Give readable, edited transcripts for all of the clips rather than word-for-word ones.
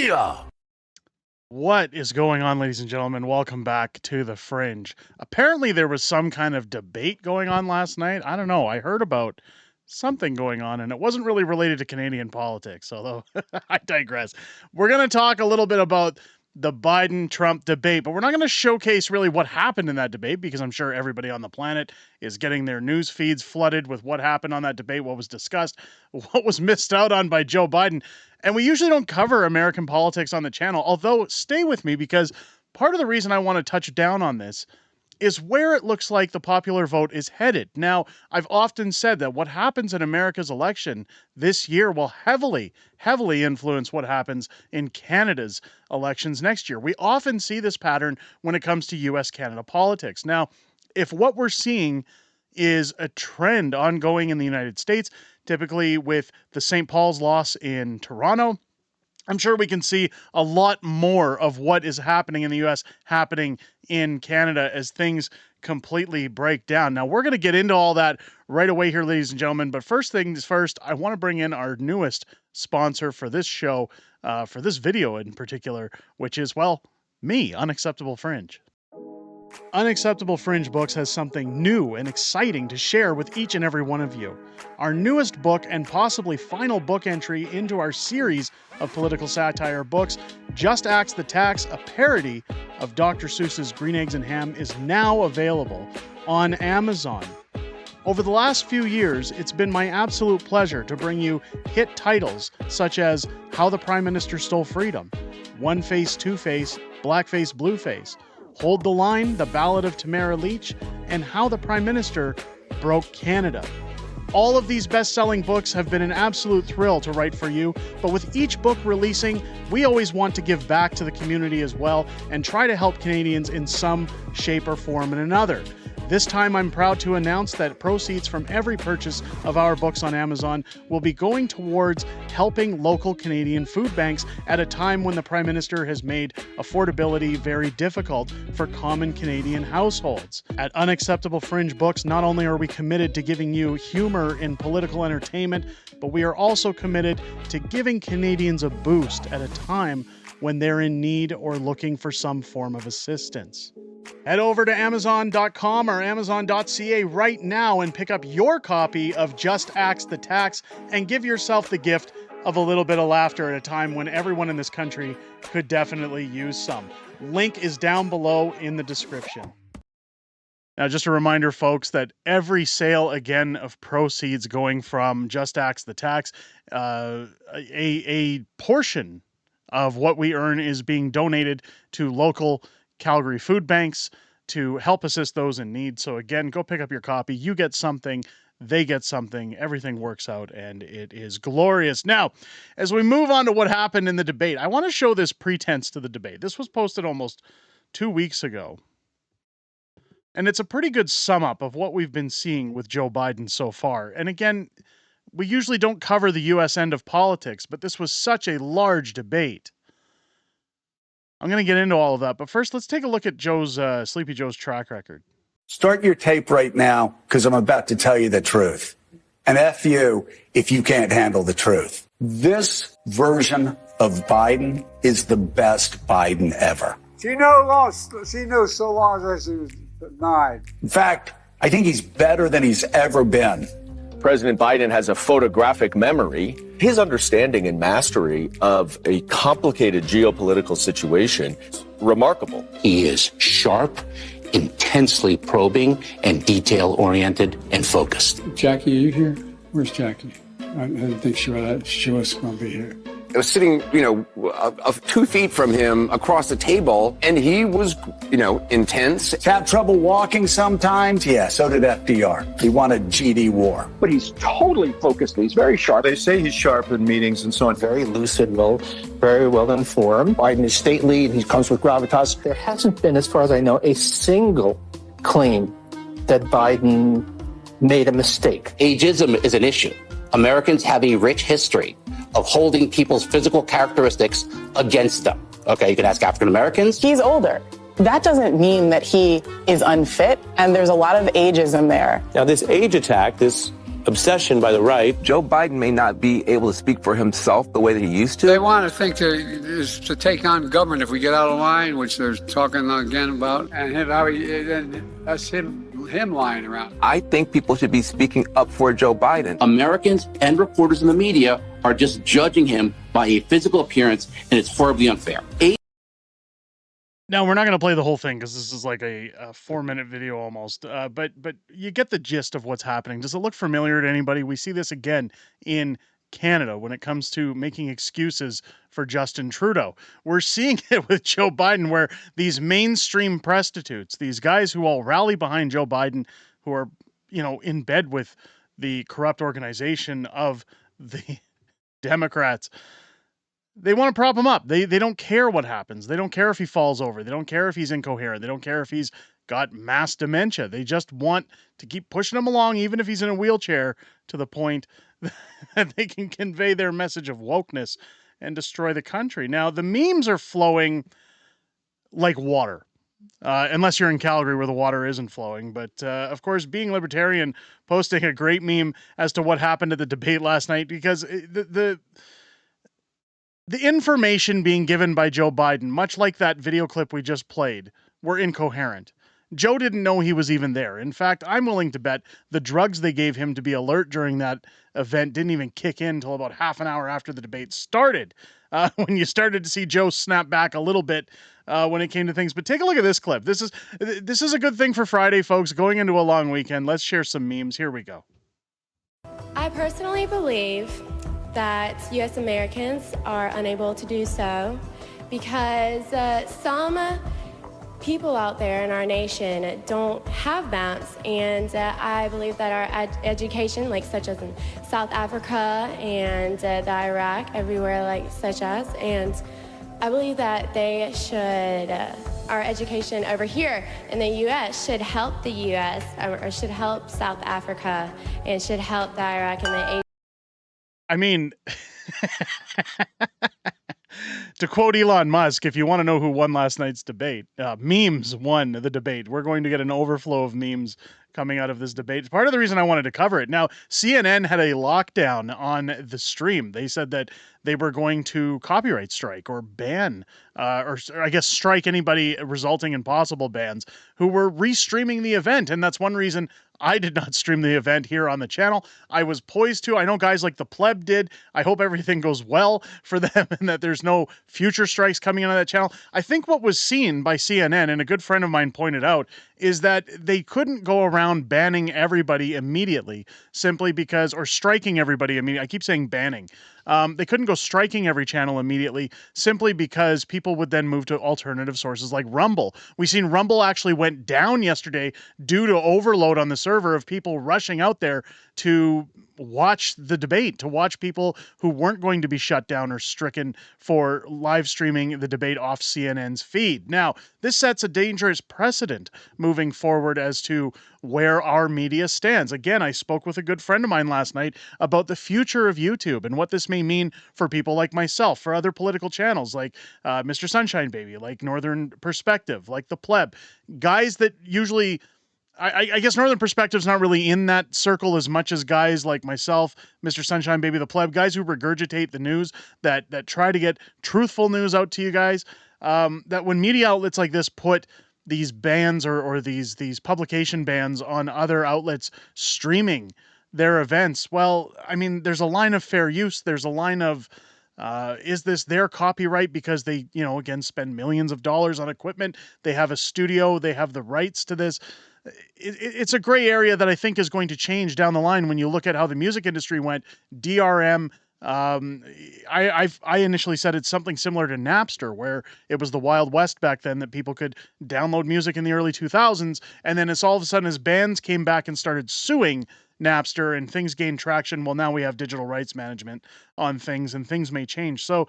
media. What is going on, ladies and gentlemen? Welcome back to The Fringe. Apparently there was some kind of debate going on last night. I don't know. I heard about something going on, and it wasn't really related to Canadian politics, although I digress. We're going to talk a little bit about the Biden-Trump debate, but we're not going to showcase really what happened in that debate, because I'm sure everybody on the planet is getting their news feeds flooded with what happened on that debate, what was discussed, what was missed out on by Joe Biden. And we usually don't cover American politics on the channel, although stay with me, because part of the reason I want to touch down on this is where it looks like the popular vote is headed. Now, I've often said that what happens in America's election this year will heavily influence what happens in Canada's elections next year. We often see this pattern when it comes to US-Canada politics. Now, if what we're seeing is a trend ongoing in the United States, typically with the St. Paul's loss in Toronto, I'm sure we can see a lot more of what is happening in the US happening in Canada as things completely break down. Now, we're going to get into all that right away here, ladies and gentlemen. But first things first, I want to bring in our newest sponsor for this show, for this video in particular, which is, well, me, Unacceptable Fringe. Unacceptable Fringe Books has something new and exciting to share with each and every one of you. Our newest book and possibly final book entry into our series of political satire books, Just Axe the Tax, a parody of Dr. Seuss's Green Eggs and Ham, is now available on Amazon. Over the last few years, it's been my absolute pleasure to bring you hit titles such as How the Prime Minister Stole Freedom, One Face, Two Face, Blackface, Blueface, Hold the Line, The Ballad of Tamara Leach, and How the Prime Minister Broke Canada. All of these best-selling books have been an absolute thrill to write for you, but with each book releasing, we always want to give back to the community as well and try to help Canadians in some shape or form and another. This time, I'm proud to announce that proceeds from every purchase of our books on Amazon will be going towards helping local Canadian food banks at a time when the Prime Minister has made affordability very difficult for common Canadian households. At Unacceptable Fringe Books, not only are we committed to giving you humor in political entertainment, but we are also committed to giving Canadians a boost at a time when they're in need or looking for some form of assistance. Head over to Amazon.com or Amazon.ca right now and pick up your copy of Just Axe the Tax and give yourself the gift of a little bit of laughter at a time when everyone in this country could definitely use some. Link is down below in the description. Now, just a reminder, folks, that every sale, again, of proceeds going from Just Axe the Tax, a portion of what we earn is being donated to local Calgary food banks to help assist those in need. So again, go pick up your copy. You get something, they get something, everything works out, and it is glorious. Now, as we move on to what happened in the debate, I want to show this pretense to the debate. This was posted almost 2 weeks ago, and it's a pretty good sum up of what we've been seeing with Joe Biden so far. And again, we usually don't cover the U.S. end of politics, but this was such a large debate. I'm going to get into all of that, but first, let's take a look at Sleepy Joe's track record. Start your tape right now, because I'm about to tell you the truth. And F you if you can't handle the truth. This version of Biden is the best Biden ever. She knows so long as she was 9. In fact, I think he's better than he's ever been. President Biden has a photographic memory. His understanding and mastery of a complicated geopolitical situation is remarkable. He is sharp, intensely probing, and detail-oriented and focused. Jackie, are you here? Where's Jackie? I didn't think she was going to be here. I was sitting, 2 feet from him across the table, and he was, intense. Have trouble walking sometimes? Yeah, so did FDR. He wanted GD war. But he's totally focused. He's very sharp. They say he's sharp in meetings and so on. Very lucid, very well informed. Biden is stately, and he comes with gravitas. There hasn't been, as far as I know, a single claim that Biden made a mistake. Ageism is an issue. Americans have a rich history of holding people's physical characteristics against them. Okay, you can ask African Americans. He's older. That doesn't mean that he is unfit, and there's a lot of ageism there. Now, this age attack, this obsession by the right. Joe Biden may not be able to speak for himself the way that he used to. They want to think to take on government if we get out of line, which they're talking again about, and that's him lying around. I think people should be speaking up for Joe Biden. Americans and reporters in the media are just judging him by a physical appearance, and it's horribly unfair. Now, we're not going to play the whole thing because this is like a 4-minute video almost, but you get the gist of what's happening. Does it look familiar to anybody? We see this again in Canada when it comes to making excuses for Justin Trudeau. We're seeing it with Joe Biden, where these mainstream prostitutes, these guys who all rally behind Joe Biden, who are, in bed with the corrupt organization of the Democrats, they want to prop him up. They don't care what happens. They don't care if he falls over. They don't care if he's incoherent. They don't care if he's got mass dementia. They just want to keep pushing him along, even if he's in a wheelchair, to the point that they can convey their message of wokeness and destroy the country. Now, the memes are flowing like water, unless you're in Calgary where the water isn't flowing. But, of course, being libertarian, posting a great meme as to what happened at the debate last night, because the information being given by Joe Biden, much like that video clip we just played, were incoherent. Joe didn't know he was even there. In fact, I'm willing to bet the drugs they gave him to be alert during that event didn't even kick in until about half an hour after the debate started, when you started to see Joe snap back a little bit when it came to things. But take a look at this clip. This is a good thing for Friday, folks, going into a long weekend. Let's share some memes. Here we go. I personally believe that U.S. Americans are unable to do so because some people out there in our nation don't have maps, and I believe that our education, like such as in South Africa and the Iraq, everywhere like such as, and I believe that they should, our education over here in the U.S. should help the U.S. or should help South Africa and should help the Iraq and the I mean, to quote Elon Musk, if you want to know who won last night's debate, memes won the debate. We're going to get an overflow of memes coming out of this debate. It's part of the reason I wanted to cover it. Now, CNN had a lockdown on the stream. They said that they were going to copyright strike or ban, or I guess strike anybody resulting in possible bans who were restreaming the event. And that's one reason I did not stream the event here on the channel. I was poised to. I know guys like the Pleb did. I hope everything goes well for them and that there's no future strikes coming on that channel. I think what was seen by CNN, and a good friend of mine pointed out, is that they couldn't go around banning everybody immediately simply because, or striking everybody immediately. I keep saying banning. They couldn't go striking every channel immediately simply because people would then move to alternative sources like Rumble. We've seen Rumble actually went down yesterday due to overload on the server of people rushing out there to watch the debate, to watch people who weren't going to be shut down or stricken for live streaming the debate off CNN's feed. Now, this sets a dangerous precedent moving forward as to where our media stands. Again, I spoke with a good friend of mine last night about the future of YouTube and what this may mean for people like myself, for other political channels like Mr. Sunshine Baby, like Northern Perspective, like The Pleb, guys that usually... I guess Northern Perspective's not really in that circle as much as guys like myself, Mr. Sunshine Baby, The Pleb, guys who regurgitate the news, that try to get truthful news out to you guys, that when media outlets like this put these bans or these publication bans on other outlets streaming their events, well, I mean, there's a line of fair use. There's a line of, is this their copyright because they, again, spend millions of dollars on equipment. They have a studio. They have the rights to this. It's a gray area that I think is going to change down the line when you look at how the music industry went. DRM, I initially said it's something similar to Napster, where it was the Wild West back then that people could download music in the early 2000s, and then it's all of a sudden as bands came back and started suing Napster and things gained traction, well, now we have digital rights management on things, and things may change. So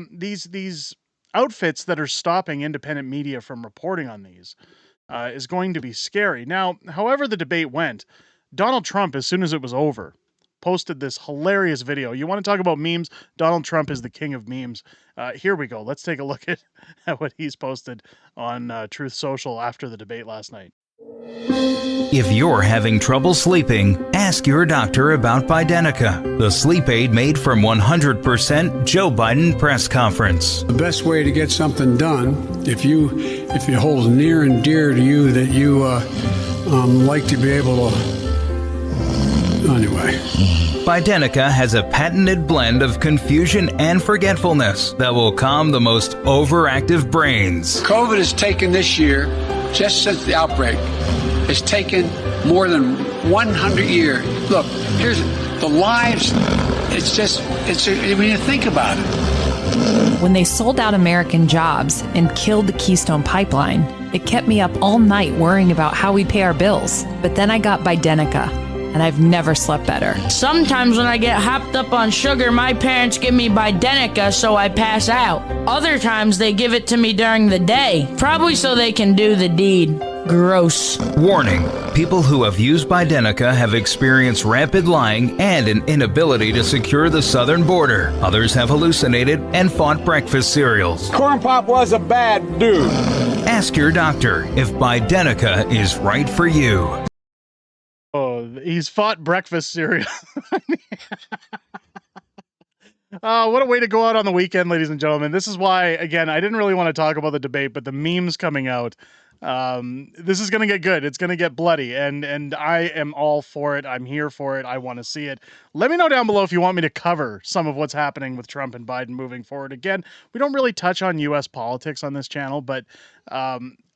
these outfits that are stopping independent media from reporting on these is going to be scary. Now, however the debate went, Donald Trump, as soon as it was over, posted this hilarious video. You want to talk about memes? Donald Trump is the king of memes. Here we go. Let's take a look at what he's posted on Truth Social after the debate last night. If you're having trouble sleeping, ask your doctor about Bidenica, the sleep aid made from 100% Joe Biden press conference. The best way to get something done, if it holds near and dear to you that you like to be able to, anyway. Bidenica has a patented blend of confusion and forgetfulness that will calm the most overactive brains. COVID has taken this year, just since the outbreak, it's taken more than 100 years. Look, here's the lives. When you think about it. When they sold out American jobs and killed the Keystone Pipeline, it kept me up all night worrying about how we pay our bills. But then I got Bidenica, and I've never slept better. Sometimes when I get hopped up on sugar, my parents give me Bidenica so I pass out. Other times they give it to me during the day, probably so they can do the deed. Gross. Warning. People who have used Bidenica have experienced rapid lying and an inability to secure the southern border. Others have hallucinated and fought breakfast cereals. Corn Pop was a bad dude. Ask your doctor if Bidenica is right for you. Oh, he's fought breakfast cereal. What a way to go out on the weekend, ladies and gentlemen. This is why, again, I didn't really want to talk about the debate, but the memes coming out. This is going to get good. It's going to get bloody, and I am all for it. I'm here for it. I want to see it. Let me know down below if you want me to cover some of what's happening with Trump and Biden moving forward. Again, we don't really touch on U.S. politics on this channel, but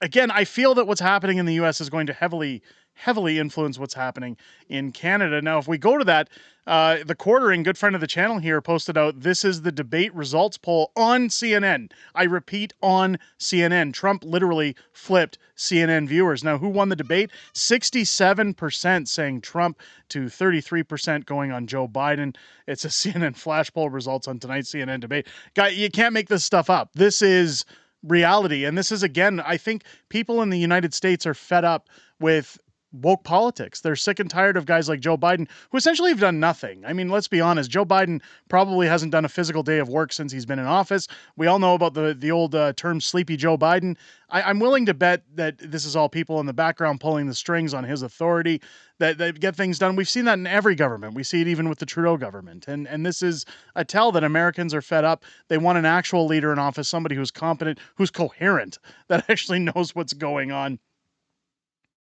again, I feel that what's happening in the U.S. is going to heavily influence what's happening in Canada. Now, if we go to that, the Quartering, good friend of the channel here, posted out, this is the debate results poll on CNN. I repeat, on CNN. Trump literally flipped CNN viewers. Now, who won the debate? 67% saying Trump to 33% going on Joe Biden. It's a CNN flash poll results on tonight's CNN debate. Guy, you can't make this stuff up. This is reality. And this is, again, I think people in the United States are fed up with woke politics. They're sick and tired of guys like Joe Biden, who essentially have done nothing. I mean, let's be honest. Joe Biden probably hasn't done a physical day of work since he's been in office. We all know about the old term Sleepy Joe Biden. I'm willing to bet that this is all people in the background pulling the strings on his authority that get things done. We've seen that in every government. We see it even with the Trudeau government. And this is a tell that Americans are fed up. They want an actual leader in office, somebody who's competent, who's coherent, that actually knows what's going on.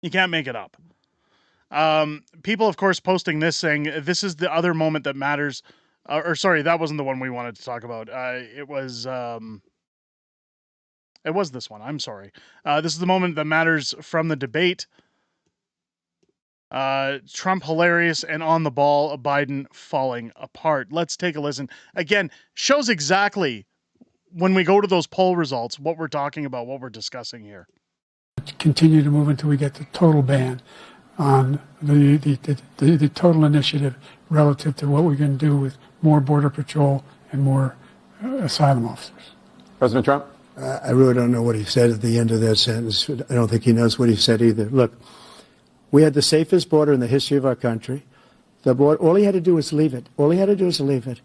You can't make it up. People, of course, posting this saying this is the other moment that matters. Sorry, that wasn't the one we wanted to talk about. It was this one. I'm sorry. This is the moment that matters from the debate. Trump hilarious and on the ball. Biden falling apart. Let's take a listen. Again, shows exactly when we go to those poll results what we're talking about, what we're discussing here. Continue to move until we get the total ban on the total initiative relative to what we can do with more border patrol and more asylum officers. President Trump? I really don't know what he said at the end of that sentence. I don't think he knows what he said either. Look, we had the safest border in the history of our country. The border, all he had to do was leave it. All he had to do was leave it.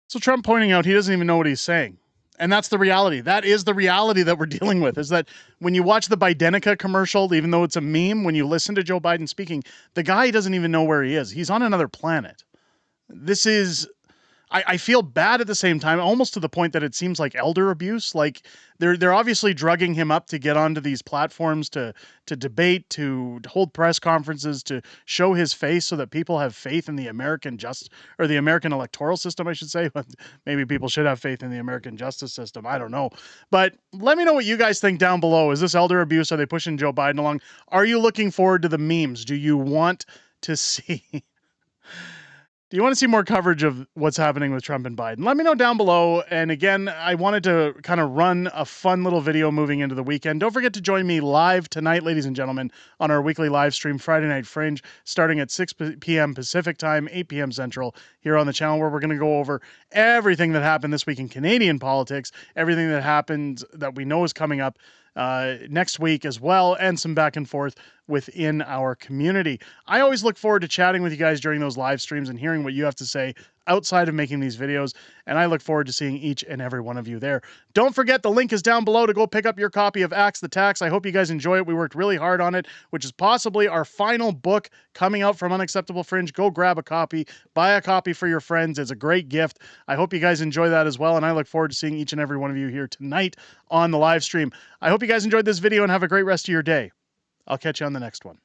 So Trump pointing out he doesn't even know what he's saying. And that's the reality. That is the reality that we're dealing with, is that when you watch the Bidenica commercial, even though it's a meme, when you listen to Joe Biden speaking, the guy doesn't even know where he is. He's on another planet. This is, I feel bad at the same time, almost to the point that it seems like elder abuse. Like they're obviously drugging him up to get onto these platforms to debate, to hold press conferences, to show his face so that people have faith in the American the American electoral system, I should say. Maybe people should have faith in the American justice system. I don't know. But let me know what you guys think down below. Is this elder abuse? Are they pushing Joe Biden along? Are you looking forward to the memes? Do you want to see... Do you want to see more coverage of what's happening with Trump and Biden? Let me know down below. And again, I wanted to kind of run a fun little video moving into the weekend. Don't forget to join me live tonight, ladies and gentlemen, on our weekly live stream, Friday Night Fringe, starting at 6 p.m. Pacific time, 8 p.m. Central, here on the channel, where we're going to go over everything that happened this week in Canadian politics, everything that happened that we know is coming up next week as well, and some back and forth within our community. I always look forward to chatting with you guys during those live streams and hearing what you have to say outside of making these videos, and I look forward to seeing each and every one of you there. Don't forget, the link is down below to go pick up your copy of Axe the Tax. I hope you guys enjoy it. We worked really hard on it, which is possibly our final book coming out from Unacceptable Fringe. Go grab a copy, buy a copy for your friends. It's a great gift. I hope you guys enjoy that as well, and I look forward to seeing each and every one of you here tonight on the live stream. I hope you guys enjoyed this video and have a great rest of your day. I'll catch you on the next one.